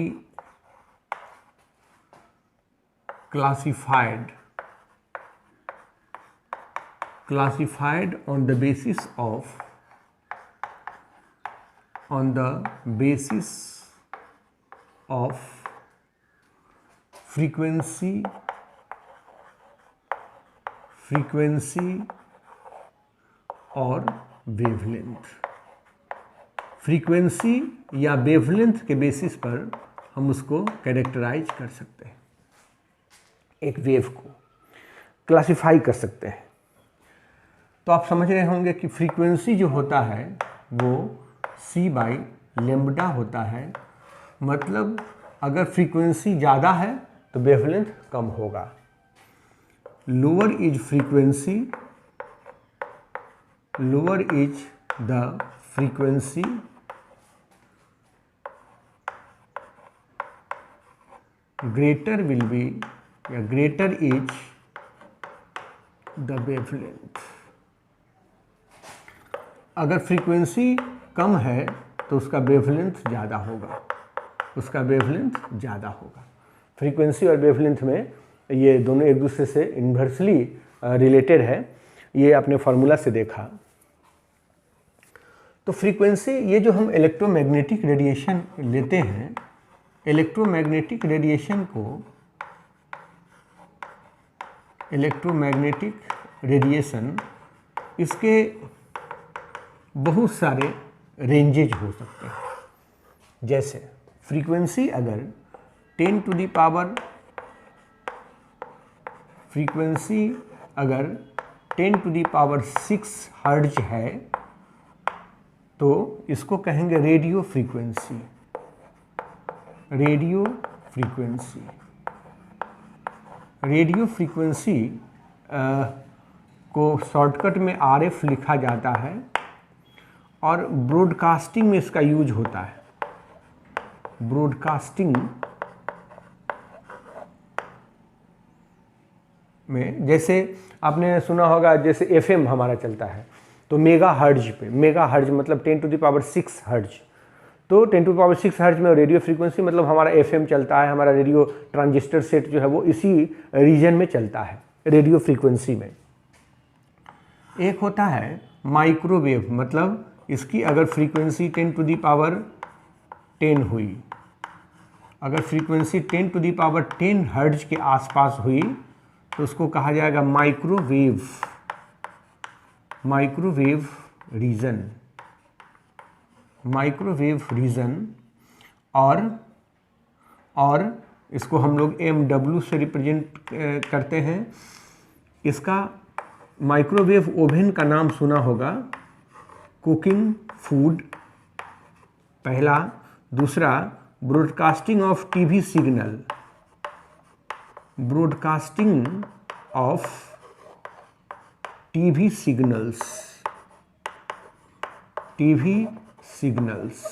classified on the basis of frequency और वेवलेंथ। फ्रीक्वेंसी या वेवलेंथ के बेसिस पर हम उसको कैरेक्टराइज कर सकते हैं, एक वेव को क्लासिफाई कर सकते हैं। तो आप समझ रहे होंगे कि फ्रीक्वेंसी जो होता है वो c/λ होता है। मतलब अगर फ्रीक्वेंसी ज़्यादा है तो वेवलेंथ कम होगा। Lower is frequency, lower is the frequency, greater will be या ग्रेटर इज द वेवलेंथ। अगर फ्रीक्वेंसी कम है तो उसका वेवलेंथ ज़्यादा होगा, उसका वेवलेंथ ज़्यादा होगा। फ्रीक्वेंसी और वेवलेंथ में ये दोनों एक दूसरे से इन्वर्सली रिलेटेड है, ये आपने फार्मूला से देखा। तो फ्रीक्वेंसी, ये जो हम इलेक्ट्रोमैग्नेटिक रेडिएशन लेते हैं, इलेक्ट्रोमैग्नेटिक रेडिएशन को, इलेक्ट्रोमैग्नेटिक रेडिएशन, इसके बहुत सारे रेंजेज हो सकते हैं। जैसे फ्रीक्वेंसी अगर 10 to the power, फ्रीक्वेंसी अगर 10 to the power 6 हर्ट्ज है तो इसको कहेंगे radio frequency, radio frequency. Radio frequency को शॉर्टकट में RF लिखा जाता है और ब्रॉडकास्टिंग में इसका यूज होता है। ब्रॉडकास्टिंग में, जैसे आपने सुना होगा, जैसे FM हमारा चलता है तो मेगा हर्ट्ज पे, मेगा हर्ट्ज मतलब 10 to the power 6 हर्ट्ज। तो 10 to the power 6 हर्ट्ज में रेडियो फ्रीक्वेंसी मतलब हमारा FM चलता है, हमारा रेडियो ट्रांजिस्टर सेट जो है वो इसी रीजन में चलता है, रेडियो फ्रीक्वेंसी में। एक होता है माइक्रोवेव मतलब इसकी अगर फ्रीक्वेंसी 10⁻10 हुई, अगर फ्रीक्वेंसी 10⁻10 हर्ट्ज के आसपास हुई तो उसको कहा जाएगा microwave, microwave region, microwave region. और इसको हम लोग MW से रिप्रेजेंट करते हैं। इसका माइक्रोवेव ओवन का नाम सुना होगा, कुकिंग फूड पहला। दूसरा broadcasting of TV signal, broadcasting of TV signals, TV signals,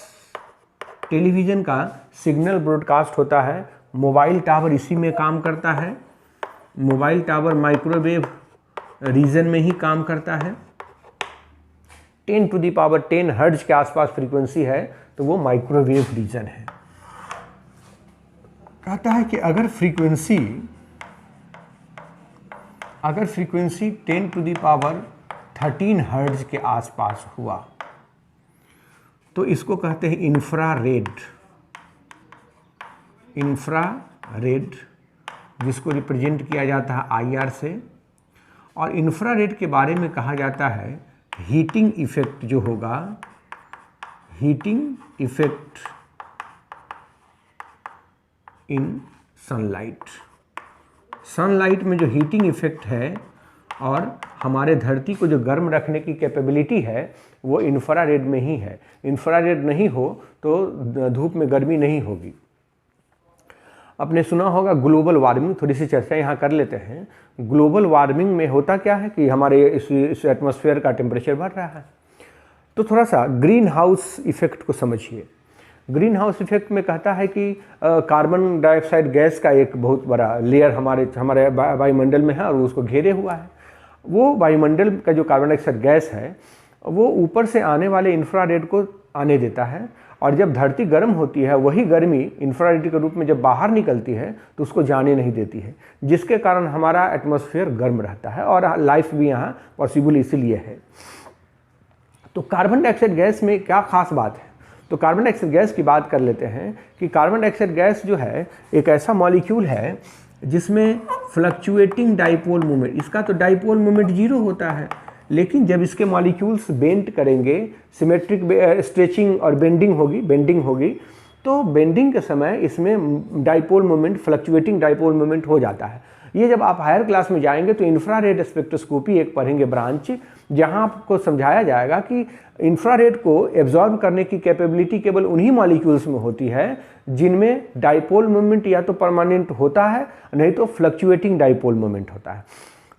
television का सिग्नल ब्रॉडकास्ट होता है। मोबाइल टावर इसी में काम करता है, मोबाइल टावर माइक्रोवेव रीजन में ही काम करता है। 10⁻10 हर्ट्ज के आसपास फ्रीक्वेंसी है तो वो माइक्रोवेव रीजन है। कहता है कि अगर फ्रीक्वेंसी 10⁻13 हर्ट्ज के आसपास हुआ तो इसको कहते हैं इंफ्रारेड, इंफ्रारेड जिसको रिप्रेजेंट किया जाता है IR से। और इंफ्रारेड के बारे में कहा जाता है हीटिंग इफेक्ट जो होगा, heating effect in sunlight, sunlight में जो हीटिंग इफेक्ट है और हमारे धरती को जो गर्म रखने की कैपेबिलिटी है वो इंफ्रारेड में ही है। इंफ्रारेड नहीं हो तो धूप में गर्मी नहीं होगी। आपने सुना होगा ग्लोबल वार्मिंग, थोड़ी सी चर्चा यहाँ कर लेते हैं। ग्लोबल वार्मिंग में होता क्या है कि हमारे इस एटमॉस्फेयर का टेम्परेचर बढ़ रहा है। तो थोड़ा सा ग्रीन हाउस इफेक्ट को समझिए। ग्रीन हाउस इफेक्ट में कहता है कि कार्बन डाइऑक्साइड गैस का एक बहुत बड़ा लेयर हमारे वायुमंडल में है और उसको घेरे हुआ है। वो वायुमंडल का जो कार्बन डाइऑक्साइड गैस है वो ऊपर से आने वाले इंफ्रारेड को आने देता है, और जब धरती गर्म होती है वही गर्मी इंफ्रारेड के रूप में जब बाहर निकलती है तो उसको जाने नहीं देती है, जिसके कारण हमारा एटमॉस्फेयर गर्म रहता है और लाइफ भी यहाँ पॉसिबल इसीलिए है। तो कार्बन डाइऑक्साइड गैस में क्या खास बात है? तो कार्बन डाइऑक्साइड गैस की बात कर लेते हैं कि कार्बन डाइऑक्साइड गैस जो है एक ऐसा मॉलिक्यूल है जिसमें फ्लक्चुएटिंग डाइपोल मोमेंट, इसका तो डाइपोल मोमेंट 0 होता है, लेकिन जब इसके मॉलिक्यूल्स बेंड करेंगे, सिमेट्रिक स्ट्रेचिंग और बेंडिंग होगी तो बेंडिंग के समय इसमें dipole moment, fluctuating dipole moment हो जाता है। ये जब आप हायर क्लास में जाएंगे तो इंफ्रारेड स्पेक्ट्रोस्कोपी एक पढ़ेंगे ब्रांच, जहां आपको समझाया जाएगा कि इंफ्रारेड को एब्जॉर्ब करने की कैपेबिलिटी केवल उन्हीं मॉलिक्यूल्स में होती है जिनमें डाइपोल मोमेंट या तो परमानेंट होता है नहीं तो फ्लक्चुएटिंग डाइपोल मोमेंट होता है।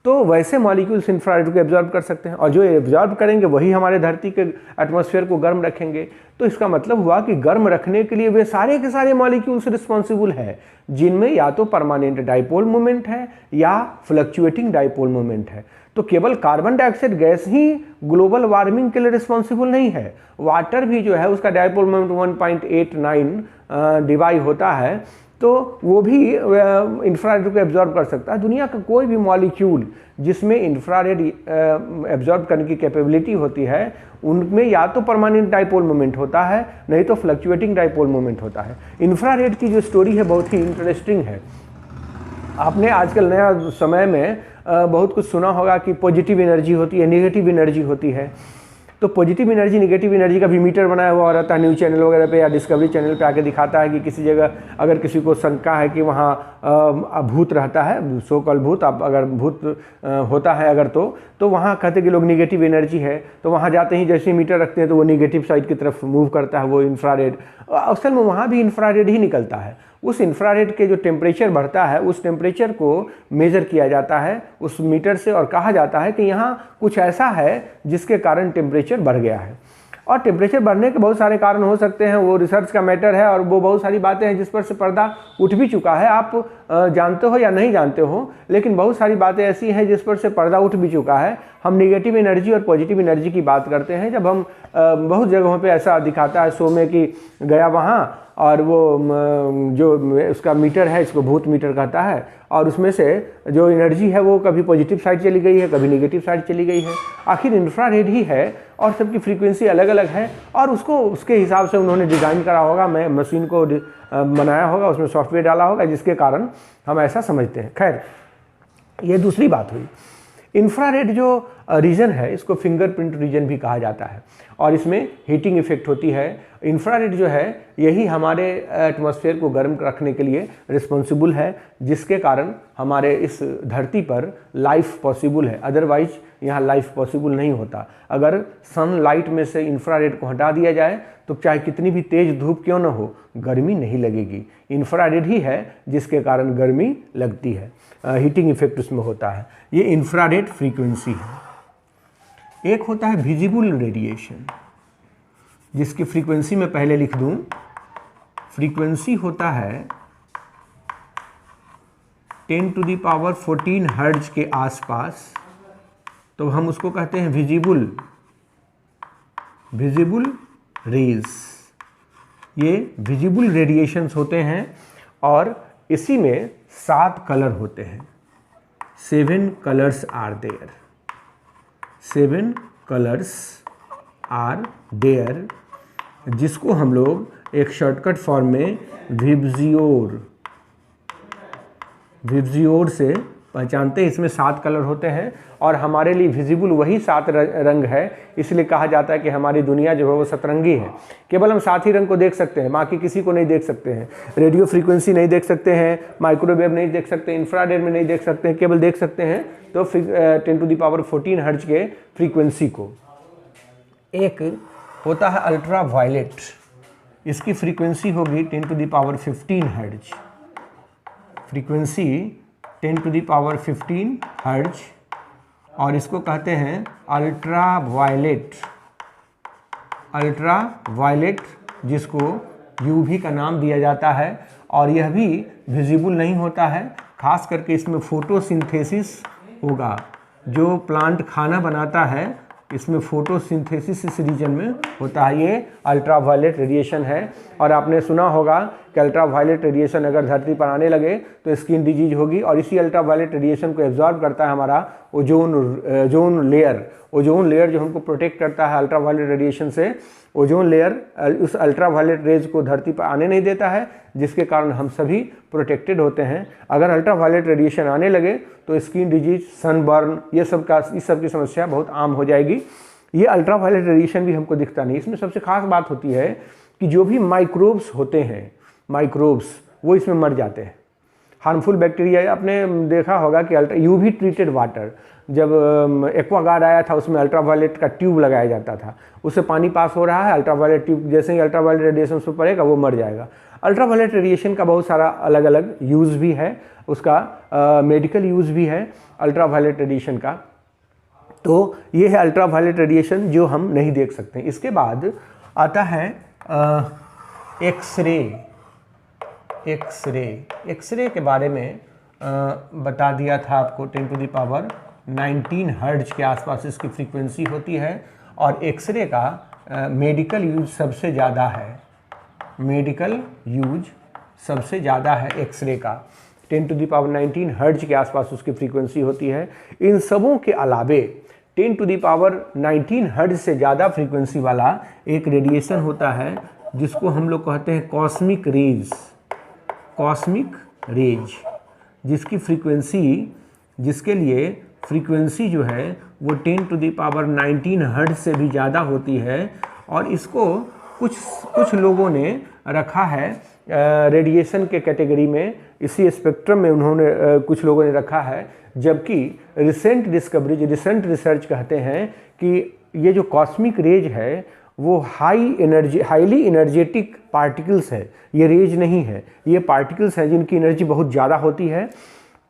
तो वैसे मॉलिक्यूल्स इंफ्रारेड को एब्जॉर्ब कर सकते हैं, और जो एब्जॉर्ब करेंगे वही हमारे धरती के एटमॉस्फेयर को गर्म रखेंगे। तो इसका मतलब हुआ कि गर्म रखने के लिए वे सारे के सारे मॉलिक्यूल्स रिस्पॉन्सिबल है जिनमें या तो परमानेंट डाइपोल मोमेंट है या फ्लक्चुएटिंग डाइपोल मोमेंट है। तो केवल कार्बन डाइऑक्साइड गैस ही ग्लोबल वार्मिंग के लिए रिस्पॉन्सिबल नहीं है, वाटर भी जो है उसका डाइपोल मोमेंट 1.89 डिवाई होता है, तो वो भी इंफ्रारेड को एब्जॉर्ब कर सकता है। दुनिया का कोई भी मॉलिक्यूल जिसमें इंफ्रारेड एब्जॉर्ब करने की कैपेबिलिटी होती है उनमें या तो परमानेंट डाइपोल मोमेंट होता है नहीं तो फ्लक्चुएटिंग डाइपोल मोमेंट होता है। इंफ्रारेड की जो स्टोरी है बहुत ही इंटरेस्टिंग है। आपने आजकल नया समय में बहुत कुछ सुना होगा कि पॉजिटिव एनर्जी होती है, नेगेटिव एनर्जी होती है। तो पॉजिटिव एनर्जी नेगेटिव एनर्जी का भी मीटर बनाया हुआ रहता है, न्यूज़ चैनल वगैरह पे या डिस्कवरी चैनल पे आके दिखाता है कि किसी जगह अगर किसी को शंका है कि वहाँ भूत रहता है, सो कॉल भूत, अब अगर भूत होता है अगर तो वहाँ कहते हैं कि लोग नेगेटिव एनर्जी है, तो वहाँ जाते ही जैसे मीटर रखते हैं तो वो नेगेटिव साइड की तरफ मूव करता है वो इंफ्रारेड। असल में वहाँ भी इंफ्रारेड ही निकलता है। उस इंफ्रारेड के जो टेम्परेचर बढ़ता है उस टेम्परेचर को मेज़र किया जाता है उस मीटर से, और कहा जाता है कि यहाँ कुछ ऐसा है जिसके कारण टेम्परेचर बढ़ गया है। और टेम्परेचर बढ़ने के बहुत सारे कारण हो सकते हैं, वो रिसर्च का मैटर है, और वो बहुत सारी बातें हैं जिस पर से पर्दा उठ भी चुका है। आप जानते हो या नहीं जानते हो, लेकिन बहुत सारी बातें ऐसी हैं जिस पर से पर्दा उठ भी चुका है। हम नेगेटिव एनर्जी और पॉजिटिव एनर्जी की बात करते हैं जब हम बहुत जगहों पे ऐसा दिखाता है शो में कि गया वहाँ और वो जो उसका मीटर है इसको भूत मीटर कहता है, और उसमें से जो एनर्जी है वो कभी पॉजिटिव साइड चली गई है, कभी नेगेटिव साइड चली गई है। आखिर इंफ्रारेड ही है और सबकी फ्रीक्वेंसी अलग अलग है, और उसको उसके हिसाब से उन्होंने डिज़ाइन करा होगा, मैं मशीन को बनाया होगा, उसमें सॉफ्टवेयर डाला होगा, जिसके कारण हम ऐसा समझते हैं। खैर, ये दूसरी बात हुई। इंफ्रारेड जो रीजन है इसको फिंगरप्रिंट रीजन भी कहा जाता है, और इसमें हीटिंग इफेक्ट होती है। इंफ्रारेड जो है यही हमारे एटमॉस्फेयर को गर्म रखने के लिए रिस्पॉन्सिबल है, जिसके कारण हमारे इस धरती पर लाइफ पॉसिबल है, अदरवाइज यहाँ लाइफ पॉसिबल नहीं होता। अगर सनलाइट में से इंफ्रारेड को हटा दिया जाए तो चाहे कितनी भी तेज़ धूप क्यों न हो, गर्मी नहीं लगेगी। इंफ्रारेड ही है जिसके कारण गर्मी लगती है, हीटिंग इफेक्ट उसमें होता है। ये इंफ्रारेड फ्रीक्वेंसी है। एक होता है विजिबल रेडिएशन, जिसकी फ्रीक्वेंसी मैं पहले लिख दूं। फ्रीक्वेंसी होता है 10⁻14 हर्ट्ज के आसपास, तो हम उसको कहते हैं विजिबल रेज। ये विजिबल रेडिएशंस होते हैं, और इसी में 7 कलर होते हैं। 7 colours are there. 7 colours are there, जिसको हम लोग एक शॉर्टकट फॉर्म में विब्जियोर से पहचानते हैं। इसमें 7 कलर होते हैं, और हमारे लिए विजिबल वही 7 रंग है। इसलिए कहा जाता है कि हमारी दुनिया जो है वो सतरंगी है। केवल हम 7 ही रंग को देख सकते हैं, बाकी किसी को नहीं देख सकते हैं। रेडियो फ्रीक्वेंसी नहीं देख सकते हैं, माइक्रोवेव नहीं देख सकते, इंफ्रारेड में नहीं देख सकते हैं, केवल देख सकते हैं तो 10⁻14 हर्ट्ज के फ्रीक्वेंसी को। एक होता है अल्ट्रा वायलेट, इसकी फ्रीक्वेंसी होगी 10⁻15 हर्ट्ज। फ्रीक्वेंसी 10⁻15 हर्ट्ज, और इसको कहते हैं अल्ट्रा वायलेट, जिसको यूवी का नाम दिया जाता है। और यह भी विजिबल नहीं होता है, खास करके इसमें फोटोसिंथेसिस होगा। जो प्लांट खाना बनाता है इसमें फोटोसिंथेसिस इस रीजन में होता है। ये अल्ट्रा वायलेट रेडिएशन है, और आपने सुना होगा कि अल्ट्रा वायलेट रेडिएशन अगर धरती पर आने लगे तो स्किन डिजीज होगी। और इसी अल्ट्रा वायलेट रेडिएशन को एब्जॉर्ब करता है हमारा ओजोन लेयर जो हमको प्रोटेक्ट करता है अल्ट्रा वायलेट रेडिएशन से। ओजोन लेयर उस अल्ट्रा वायलेट रेज को धरती पर आने नहीं देता है, जिसके कारण हम सभी प्रोटेक्टेड होते हैं। अगर अल्ट्रा वायलेट रेडिएशन आने लगे तो स्किन डिजीज, सनबर्न, इस सब की समस्या बहुत आम हो जाएगी। ये अल्ट्रा वायलेट रेडिएशन भी हमको दिखता नहीं। इसमें सबसे खास बात होती है कि जो भी माइक्रोब्स होते हैं, वो इसमें मर जाते हैं। हार्मफुल बैक्टीरिया, आपने देखा होगा कि यूवी ट्रीटेड वाटर, जब एक्वागार्ड आया था उसमें अल्ट्रावायलेट का ट्यूब लगाया जाता था, उससे पानी पास हो रहा है, अल्ट्रावायलेट ट्यूब जैसे ही अल्ट्रावायलेट रेडिएशन उस पर पड़ेगा वो मर जाएगा। अल्ट्रावायलेट रेडिएशन का बहुत सारा अलग अलग यूज़ भी है, उसका मेडिकल यूज़ भी है अल्ट्रावायलेट रेडिएशन का। तो ये है अल्ट्रावायलेट रेडिएशन जो हम नहीं देख सकते। इसके बाद आता है एक्सरे के बारे में बता दिया था आपको। 10⁻19 हर्ट्ज के आसपास इसकी फ्रीक्वेंसी होती है, और एक्सरे का मेडिकल यूज सबसे ज़्यादा है। एक्सरे का 10⁻19 हर्ट्ज के आसपास उसकी फ्रीक्वेंसी होती है। इन सबों के अलावे 10⁻19 हर्ट्ज से ज़्यादा फ्रीक्वेंसी वाला एक रेडिएशन होता है जिसको हम लोग कहते हैं कॉस्मिक रेज, जिसके लिए फ्रीक्वेंसी जो है वो 10⁻19 हर्ट्ज से भी ज़्यादा होती है। और इसको कुछ लोगों ने रखा है रेडिएशन के कैटेगरी में, इसी स्पेक्ट्रम में उन्होंने कुछ लोगों ने रखा है। जबकि रिसेंट रिसर्च कहते हैं कि ये जो कॉस्मिक रेज है वो हाईली एनर्जेटिक पार्टिकल्स है, ये रेज नहीं है, ये पार्टिकल्स हैं जिनकी एनर्जी बहुत ज़्यादा होती है।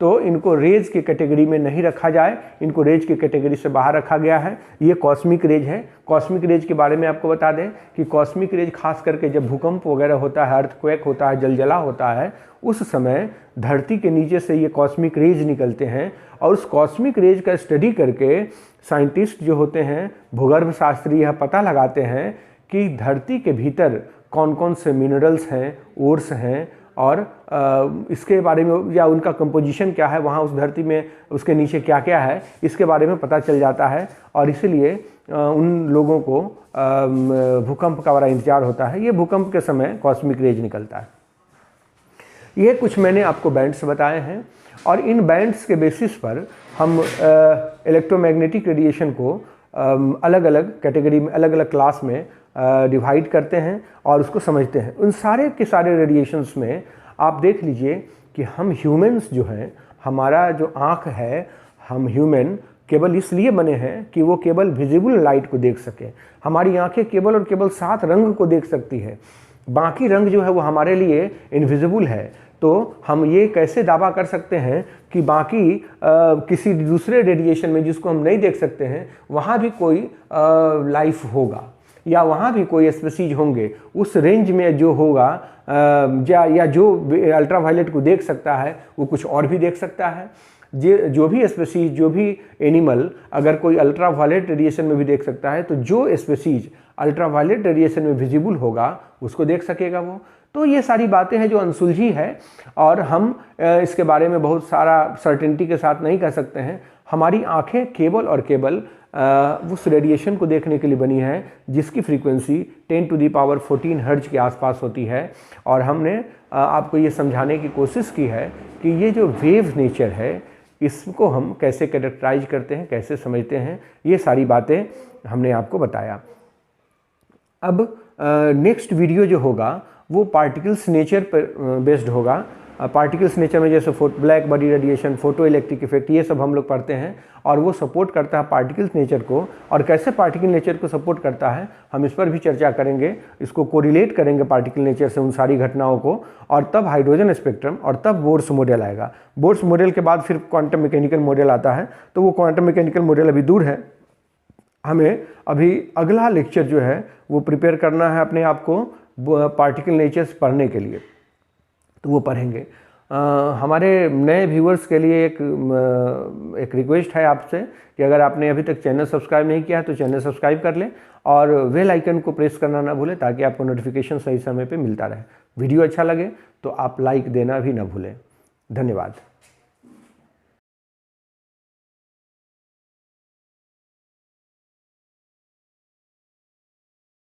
तो इनको रेज के कैटेगरी में नहीं रखा जाए, इनको रेज के कैटेगरी से बाहर रखा गया है। ये कॉस्मिक रेज है। कॉस्मिक रेज के बारे में आपको बता दें कि कॉस्मिक रेज खास करके जब भूकंप वगैरह होता है, अर्थक्वेक होता है, जलजला होता है, उस समय धरती के नीचे से ये कॉस्मिक रेज निकलते हैं। और उस कॉस्मिक रेज का स्टडी करके साइंटिस्ट जो होते हैं, भूगर्भ शास्त्री, यह पता लगाते हैं कि धरती के भीतर कौन कौन से मिनरल्स हैं, ओर्स हैं, और इसके बारे में या उनका कंपोजिशन क्या है, वहाँ उस धरती में उसके नीचे क्या क्या है, इसके बारे में पता चल जाता है। और इसलिए उन लोगों को भूकंप का बड़ा इंतजार होता है। ये भूकंप के समय कॉस्मिक रेज निकलता है। ये कुछ मैंने आपको बैंड्स बताए हैं, और इन बैंड्स के बेसिस पर हम इलेक्ट्रोमैग्नेटिक रेडिएशन को अलग अलग कैटेगरी में, अलग अलग क्लास में डिवाइड करते हैं और उसको समझते हैं। उन सारे के सारे रेडिएशंस में आप देख लीजिए कि हम ह्यूमन्स जो हैं, हमारा जो आँख है, हम ह्यूमन केवल इसलिए बने हैं कि वो केवल विजिबल लाइट को देख सकें। हमारी आंखें केवल और केवल 7 रंग को देख सकती है, बाकी रंग जो है वो हमारे लिए इनविजिबल है। तो हम ये कैसे दावा कर सकते हैं कि बाकी किसी दूसरे रेडिएशन में जिसको हम नहीं देख सकते हैं वहाँ भी कोई लाइफ होगा, या वहाँ भी कोई स्पीसीज होंगे उस रेंज में जो होगा, या जो अल्ट्रावायलेट को देख सकता है वो कुछ और भी देख सकता है। जो भी स्पीसीज, जो भी एनिमल अगर कोई अल्ट्रावायलेट रेडिएशन में भी देख सकता है, तो जो स्पीसीज अल्ट्रावायलेट रेडिएशन में विजिबल होगा उसको देख सकेगा वो। तो ये सारी बातें हैं जो अनसुलझी है, और हम इसके बारे में बहुत सारा सर्टेनिटी के साथ नहीं कह सकते हैं। हमारी आंखें केवल और केवल उस रेडिएशन को देखने के लिए बनी है जिसकी फ्रीक्वेंसी 10⁻14 हर्ट्ज के आसपास होती है। और हमने आपको ये समझाने की कोशिश की है कि ये जो वेव नेचर है इसको हम कैसे कैरेक्टराइज करते हैं, कैसे समझते हैं, ये सारी बातें हमने आपको बताया। अब नेक्स्ट वीडियो जो होगा वो पार्टिकल्स नेचर पर बेस्ड होगा। पार्टिकल्स नेचर में जैसे black body radiation, photo electric effect, ये सब हम लोग पढ़ते हैं, और वो सपोर्ट करता है पार्टिकल्स नेचर को। और कैसे पार्टिकल नेचर को सपोर्ट करता है हम इस पर भी चर्चा करेंगे, इसको कोरिलेट करेंगे पार्टिकल नेचर से उन सारी घटनाओं को। और तब हाइड्रोजन स्पेक्ट्रम, और तब बोर्स मॉडल आएगा। बोर्स मॉडल के बाद फिर क्वांटम मैकेनिकल मॉडल आता है। तो वो क्वांटम मैकेनिकल मॉडल अभी दूर है, हमें अभी अगला लेक्चर जो है वो प्रिपेयर करना है अपने आप को पार्टिकल नेचर्स पढ़ने के लिए, तो वो पढ़ेंगे। हमारे नए व्यूअर्स के लिए एक रिक्वेस्ट है आपसे कि अगर आपने अभी तक चैनल सब्सक्राइब नहीं किया है तो चैनल सब्सक्राइब कर लें, और बेल आइकन को प्रेस करना ना भूलें ताकि आपको नोटिफिकेशन सही समय पे मिलता रहे। वीडियो अच्छा लगे तो आप लाइक देना भी ना भूलें। धन्यवाद।